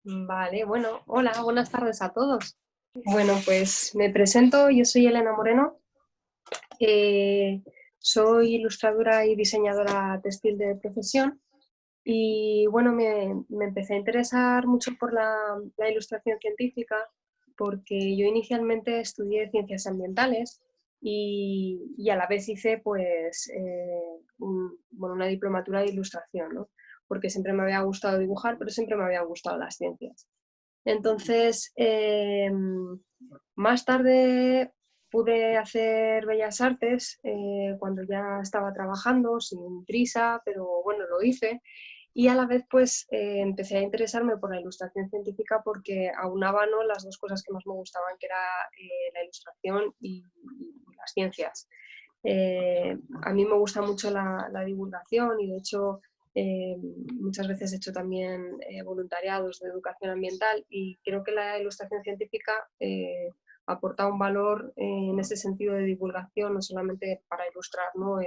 Vale, bueno, hola, buenas tardes a todos. Bueno, pues me presento, yo soy Elena Moreno, eh, soy ilustradora y diseñadora textil de profesión y bueno, me empecé a interesar mucho por la ilustración científica porque yo inicialmente estudié ciencias ambientales y a la vez hice pues bueno, una diplomatura de ilustración, ¿no? Porque siempre me había gustado dibujar, pero siempre me habían gustado las ciencias. Entonces, más tarde pude hacer Bellas Artes cuando ya estaba trabajando, sin prisa, pero bueno, lo hice. Y a la vez, pues, empecé a interesarme por la ilustración científica porque aunaba, ¿no?, las dos cosas que más me gustaban, que era la ilustración y las ciencias. A mí me gusta mucho la divulgación y de hecho eh, muchas veces he hecho también voluntariados de educación ambiental y creo que la ilustración científica aporta un valor en ese sentido de divulgación, no solamente para ilustrar, ¿no?,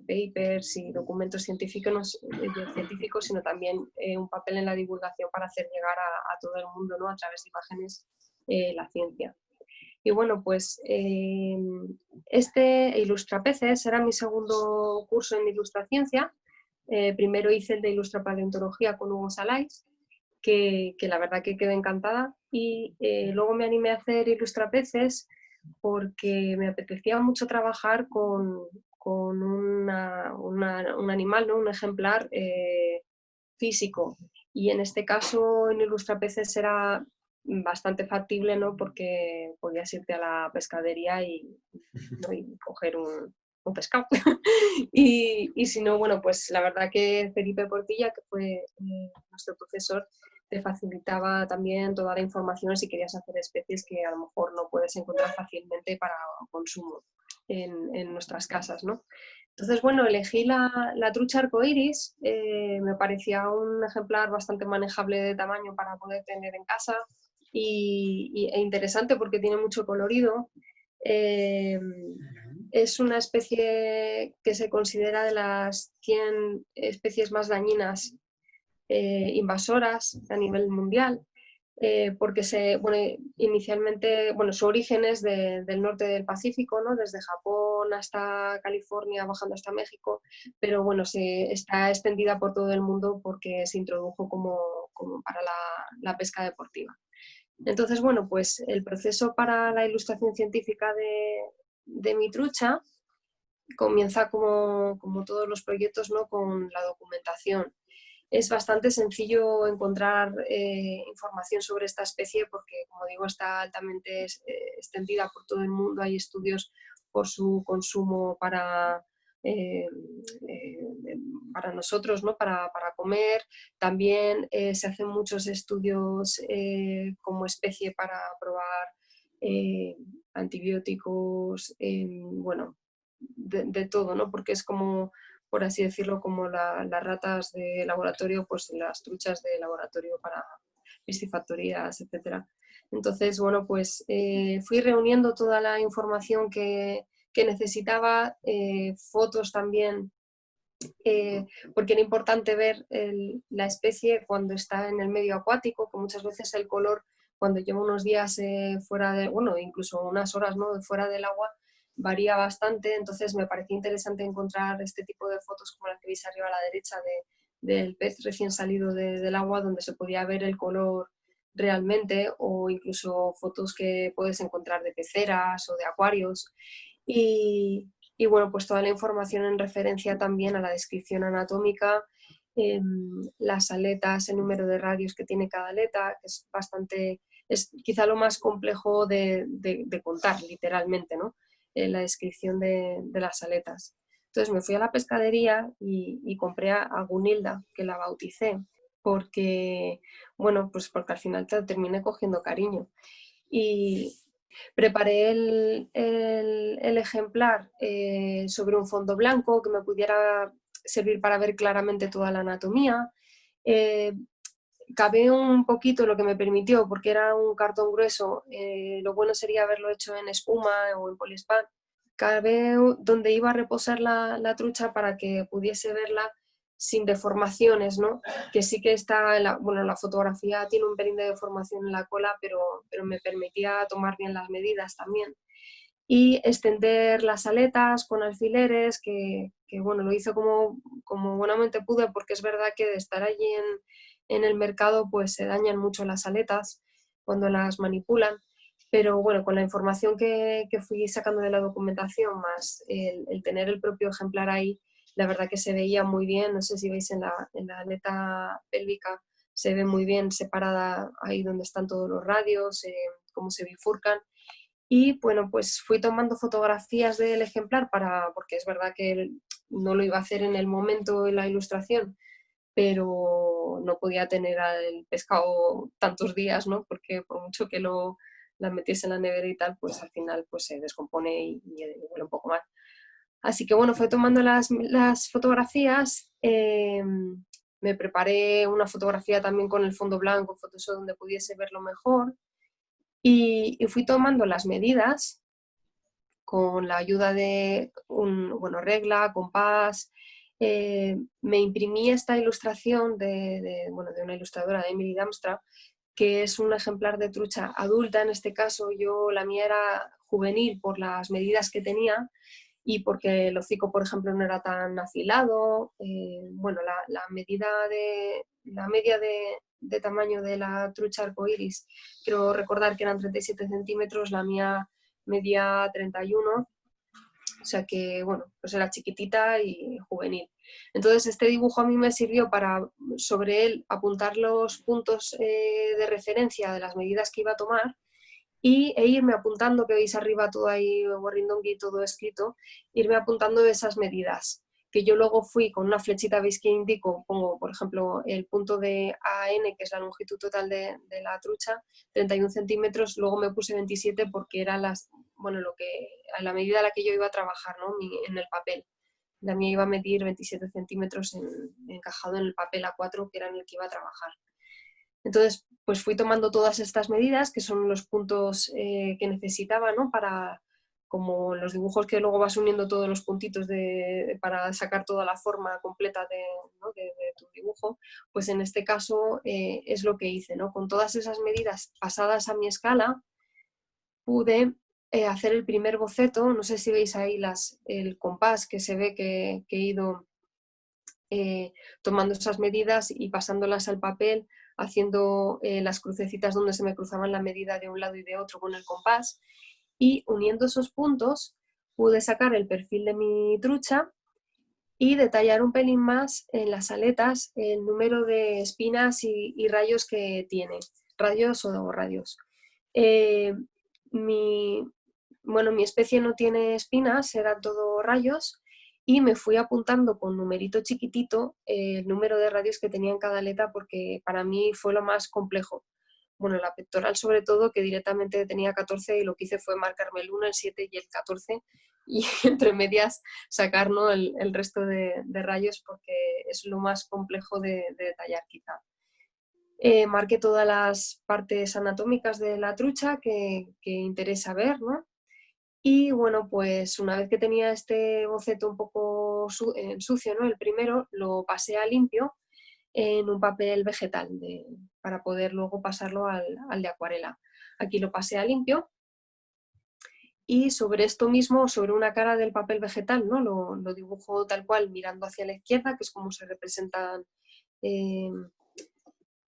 papers y documentos científicos, sino también un papel en la divulgación para hacer llegar a todo el mundo, ¿no?, a través de imágenes la ciencia. Y bueno, pues este Ilustrapeces era mi segundo curso en Ilustraciencia. Primero hice el de Ilustrapaleontología con Hugo Salais, que la verdad que quedé encantada. Y luego me animé a hacer Ilustrapeces porque me apetecía mucho trabajar con un animal, ¿no?, un ejemplar físico. Y en este caso, en Ilustrapeces era bastante factible, ¿no?, porque podías irte a la pescadería ¿no?, y coger un pescado. Y si no, bueno, pues la verdad que Felipe Portilla, que fue nuestro profesor, te facilitaba también toda la información si querías hacer especies que a lo mejor no puedes encontrar fácilmente para consumo en nuestras casas, ¿no? Entonces, bueno, elegí la trucha arcoiris, me parecía un ejemplar bastante manejable de tamaño para poder tener en casa e interesante porque tiene mucho colorido. Eh, es una especie que se considera de las 100 especies más dañinas invasoras a nivel mundial, porque inicialmente, su origen es del norte del Pacífico, ¿no?, desde Japón hasta California, bajando hasta México, pero bueno, está extendida por todo el mundo porque se introdujo como para la pesca deportiva. Entonces, bueno, pues el proceso para la ilustración científica de mi trucha comienza como todos los proyectos, ¿no?, con la documentación. Es bastante sencillo encontrar información sobre esta especie porque, como digo, está altamente extendida por todo el mundo. Hay estudios por su consumo eh, eh, para nosotros, ¿no?, para comer. También se hacen muchos estudios como especie para probar eh, antibióticos, bueno, de todo, ¿no?, porque es como, por así decirlo, como las ratas de laboratorio, pues las truchas de laboratorio para piscifactorías, etcétera. Entonces, bueno, pues fui reuniendo toda la información que necesitaba, fotos también, porque era importante ver la especie cuando está en el medio acuático, que muchas veces el color, cuando lleva unos días fuera de, bueno, incluso unas horas, ¿no?, fuera del agua, varía bastante. Entonces me parecía interesante encontrar este tipo de fotos como la que veis arriba a la derecha del pez recién salido del agua, donde se podía ver el color realmente, o incluso fotos que puedes encontrar de peceras o de acuarios. Y bueno, pues toda la información en referencia también a la descripción anatómica, las aletas, el número de radios que tiene cada aleta, que es quizá lo más complejo de contar literalmente, ¿no?, la descripción de las aletas. Entonces me fui a la pescadería y compré a Gunilda, que la bauticé, porque, bueno, pues porque al final terminé cogiendo cariño. Y, preparé el ejemplar sobre un fondo blanco que me pudiera servir para ver claramente toda la anatomía. Eh, Cabé un poquito lo que me permitió, porque era un cartón grueso, lo bueno sería haberlo hecho en espuma o en poliespan. Cabé donde iba a reposar la trucha para que pudiese verla sin deformaciones, ¿no? Que sí que está, la fotografía tiene un pelín de deformación en la cola, pero me permitía tomar bien las medidas también. Y extender las aletas con alfileres, que bueno, lo hice como buenamente pude, porque es verdad que de estar allí en el mercado pues se dañan mucho las aletas cuando las manipulan, pero bueno, con la información que fui sacando de la documentación, más el tener el propio ejemplar ahí, la verdad que se veía muy bien. No sé si veis en la aleta pélvica, se ve muy bien separada ahí donde están todos los radios, cómo se bifurcan. Y bueno, pues fui tomando fotografías del ejemplar porque es verdad que no lo iba a hacer en el momento en la ilustración, pero no podía tener al pescado tantos días, ¿no? Porque por mucho que la metiese en la nevera y tal, pues al final pues se descompone y huele un poco mal. Así que bueno, fue tomando las fotografías, me preparé una fotografía también con el fondo blanco, Photoshop, donde pudiese verlo mejor, y fui tomando las medidas con la ayuda de regla, compás. Me imprimí esta ilustración de una ilustradora, de Emily Damstra, que es un ejemplar de trucha adulta. En este caso, la mía era juvenil por las medidas que tenía y porque el hocico, por ejemplo, no era tan afilado. La media de tamaño de la trucha arcoiris, quiero recordar que eran 37 centímetros, la mía medía 31, o sea que, bueno, pues era chiquitita y juvenil. Entonces este dibujo a mí me sirvió para, sobre él, apuntar los puntos de referencia de las medidas que iba a tomar e irme apuntando, que veis arriba todo ahí, Warringongui, todo escrito, irme apuntando de esas medidas, que yo luego fui con una flechita, veis que indico, pongo por ejemplo el punto de AN, que es la longitud total de la trucha, 31 centímetros, luego me puse 27 porque era a la medida a la que yo iba a trabajar, ¿no? En el papel. La mía iba a medir 27 centímetros encajado en el papel A4, que era en el que iba a trabajar. Entonces, pues fui tomando todas estas medidas, que son los puntos que necesitaba, ¿no? Para, como los dibujos que luego vas uniendo todos los puntitos para sacar toda la forma completa de tu dibujo, pues en este caso es lo que hice, ¿no? Con todas esas medidas pasadas a mi escala, pude hacer el primer boceto. No sé si veis ahí el compás, que se ve que he ido tomando esas medidas y pasándolas al papel, haciendo las crucecitas donde se me cruzaban la medida de un lado y de otro con el compás, y uniendo esos puntos pude sacar el perfil de mi trucha y detallar un pelín más en las aletas el número de espinas y rayos que tiene, rayos o radios. Mi especie no tiene espinas, eran todo rayos, y me fui apuntando con numerito chiquitito el número de radios que tenía en cada aleta, porque para mí fue lo más complejo. Bueno, la pectoral sobre todo, que directamente tenía 14, y lo que hice fue marcarme el 1, el 7 y el 14, y entre medias sacar, ¿no?, el resto de rayos, porque es lo más complejo de detallar quizá. Marqué todas las partes anatómicas de la trucha que interesa ver, ¿no? Y bueno, pues una vez que tenía este boceto un poco sucio, ¿no?, el primero, lo pasé a limpio en un papel vegetal para poder luego pasarlo al de acuarela. Aquí lo pasé a limpio y sobre esto mismo, sobre una cara del papel vegetal, ¿no?, lo dibujo tal cual, mirando hacia la izquierda, que es como se representan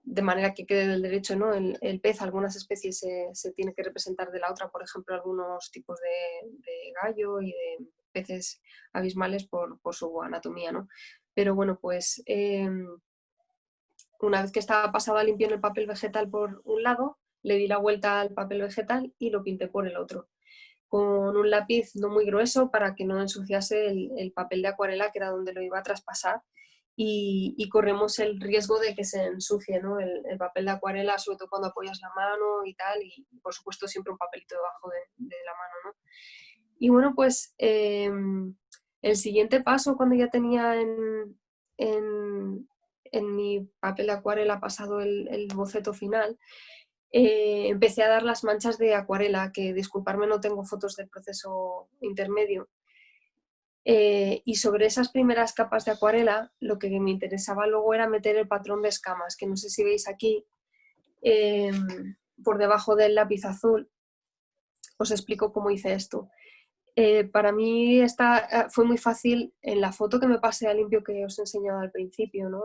de manera que quede del derecho, ¿no?, el pez. Algunas especies se tiene que representar de la otra, por ejemplo, algunos tipos de gallo y de peces abismales por su anatomía, ¿no? Pero bueno, pues una vez que estaba pasado a limpio en el papel vegetal por un lado, le di la vuelta al papel vegetal y lo pinté por el otro, con un lápiz no muy grueso para que no ensuciase el papel de acuarela, que era donde lo iba a traspasar, y corremos el riesgo de que se ensucie, ¿no?, el papel de acuarela, sobre todo cuando apoyas la mano y tal, y por supuesto siempre un papelito debajo de la mano, ¿no? Y bueno, pues el siguiente paso, cuando ya tenía en mi papel de acuarela pasado el boceto final, empecé a dar las manchas de acuarela, que disculparme, no tengo fotos del proceso intermedio. Y sobre esas primeras capas de acuarela, lo que me interesaba luego era meter el patrón de escamas, que no sé si veis aquí, por debajo del lápiz azul. Os explico cómo hice esto. Para mí fue muy fácil en la foto que me pasé a limpio que os he enseñado al principio, ¿no?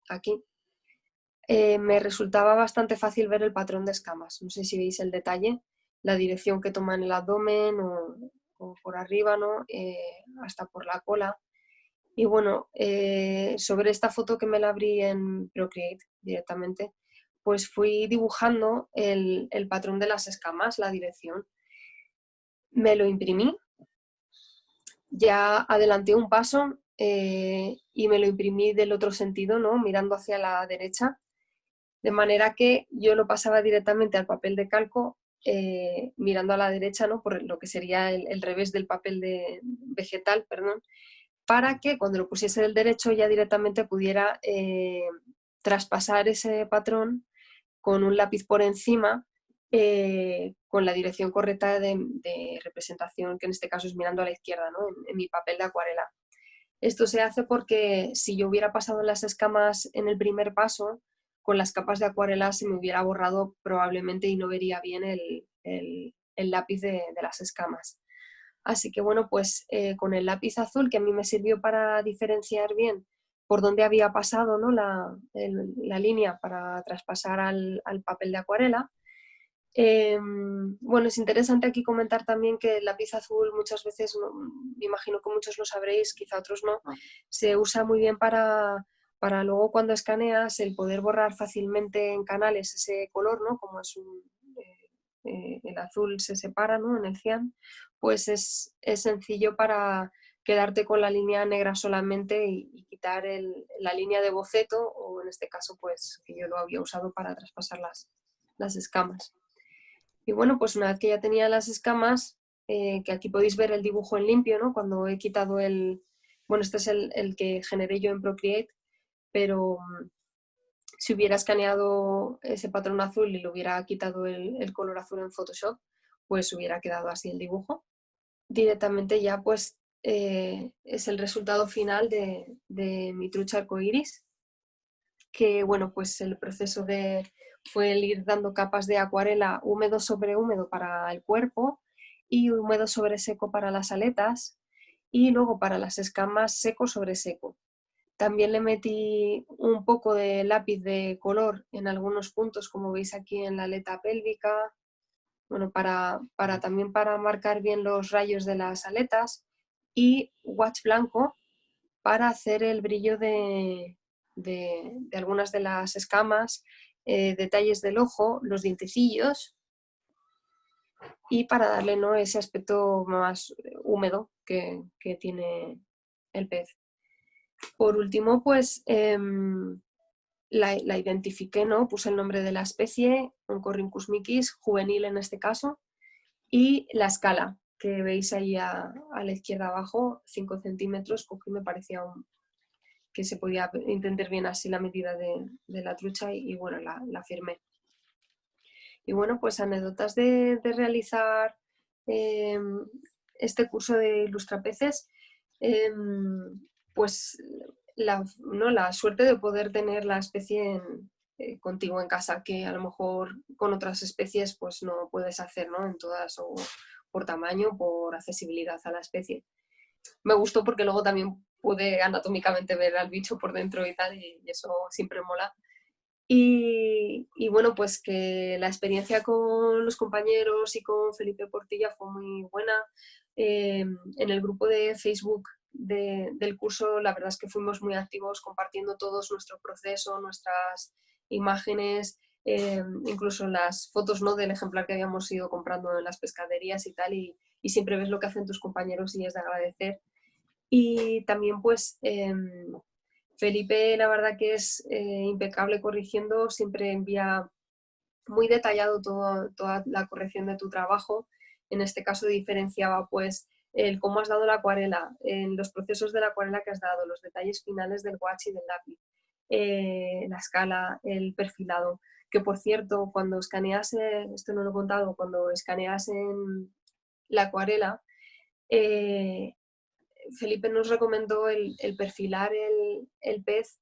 Aquí. Me resultaba bastante fácil ver el patrón de escamas. No sé si veis el detalle, la dirección que toma en el abdomen o por arriba, ¿no? Hasta por la cola. Y bueno, sobre esta foto que me la abrí en Procreate directamente, pues fui dibujando el patrón de las escamas, la dirección. Me lo imprimí, ya adelanté un paso y me lo imprimí del otro sentido, ¿no? Mirando hacia la derecha, de manera que yo lo pasaba directamente al papel de calco mirando a la derecha, ¿no? Por lo que sería el revés del papel vegetal, perdón, para que cuando lo pusiese del derecho ya directamente pudiera traspasar ese patrón con un lápiz por encima con la dirección correcta de representación, que en este caso es mirando a la izquierda, ¿no? En mi papel de acuarela. Esto se hace porque si yo hubiera pasado las escamas en el primer paso, con las capas de acuarela se me hubiera borrado probablemente y no vería bien el lápiz de las escamas. Así que bueno, pues con el lápiz azul, que a mí me sirvió para diferenciar bien por dónde había pasado, ¿no? la línea para traspasar al papel de acuarela. Bueno, es interesante aquí comentar también que el lápiz azul muchas veces, me imagino que muchos lo sabréis, quizá otros no, se usa muy bien para luego cuando escaneas el poder borrar fácilmente en canales ese color, ¿no? Como es el azul se separa, ¿no? En el cian, pues es sencillo para quedarte con la línea negra solamente y quitar la línea de boceto, o en este caso pues que yo lo había usado para traspasar las escamas. Y bueno, pues una vez que ya tenía las escamas, que aquí podéis ver el dibujo en limpio, ¿no? Cuando he quitado bueno, este es el que generé yo en Procreate, pero si hubiera escaneado ese patrón azul y le hubiera quitado el color azul en Photoshop, pues hubiera quedado así el dibujo. Directamente ya pues es el resultado final de mi trucha arcoiris, que bueno, pues el proceso fue el ir dando capas de acuarela húmedo sobre húmedo para el cuerpo y húmedo sobre seco para las aletas, y luego para las escamas seco sobre seco. También le metí un poco de lápiz de color en algunos puntos, como veis aquí en la aleta pélvica, bueno, también para marcar bien los rayos de las aletas, y wash blanco para hacer el brillo de algunas de las escamas, detalles del ojo, los dientecillos, y para darle, ¿no? ese aspecto más húmedo que tiene el pez. Por último, pues la identifiqué, ¿no? Puse el nombre de la especie, Oncorhynchus micis, juvenil en este caso, y la escala, que veis ahí a la izquierda abajo, 5 centímetros, cogí, me parecía que se podía entender bien así la medida de la trucha y bueno, la firmé. Y bueno, pues anécdotas de realizar este curso de ilustrapeces, pues la suerte de poder tener la especie contigo en casa, que a lo mejor con otras especies pues no puedes hacer, ¿no? En todas, o por tamaño, por accesibilidad a la especie. Me gustó porque luego también pude anatómicamente ver al bicho por dentro y tal, y eso siempre mola. Y bueno, pues que la experiencia con los compañeros y con Felipe Portilla fue muy buena. En el grupo de Facebook del curso, la verdad es que fuimos muy activos compartiendo todos nuestro proceso, nuestras imágenes, incluso las fotos, ¿no? del ejemplar que habíamos ido comprando en las pescaderías y tal, y siempre ves lo que hacen tus compañeros y es de agradecer. Y también pues Felipe, la verdad que es impecable corrigiendo, siempre envía muy detallado toda la corrección de tu trabajo. En este caso diferenciaba pues el cómo has dado la acuarela, en los procesos de la acuarela que has dado, los detalles finales del wash y del lápiz, la escala, el perfilado. Que por cierto, cuando escaneas, esto no lo he contado, cuando escaneas en la acuarela, Felipe nos recomendó el perfilar el pez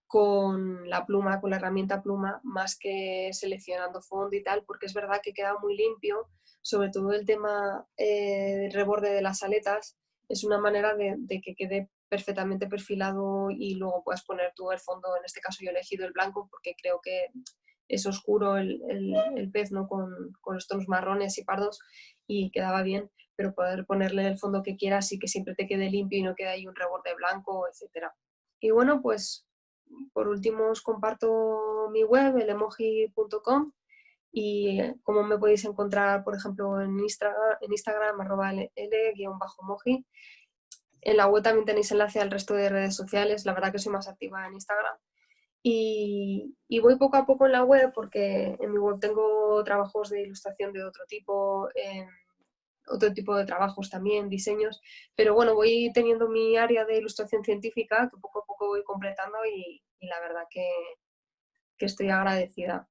con la pluma, con la herramienta pluma, más que seleccionando fondo y tal, porque es verdad que queda muy limpio, sobre todo el tema del reborde de las aletas, es una manera de que quede perfectamente perfilado y luego puedas poner tú el fondo. En este caso yo he elegido el blanco porque creo que es oscuro el pez, ¿no? Con los tonos marrones y pardos, y quedaba bien, pero poder ponerle el fondo que quieras y que siempre te quede limpio y no quede ahí un reborde blanco, etcétera. Y bueno, pues por último os comparto mi web, elemoji.com, y cómo me podéis encontrar, por ejemplo, en Instagram @l_moji. En la web también tenéis enlace al resto de redes sociales, la verdad que soy más activa en Instagram. Y voy poco a poco en la web porque en mi web tengo trabajos de ilustración de otro tipo de trabajos también, diseños, pero bueno, voy teniendo mi área de ilustración científica que poco a poco voy completando y la verdad que estoy agradecida.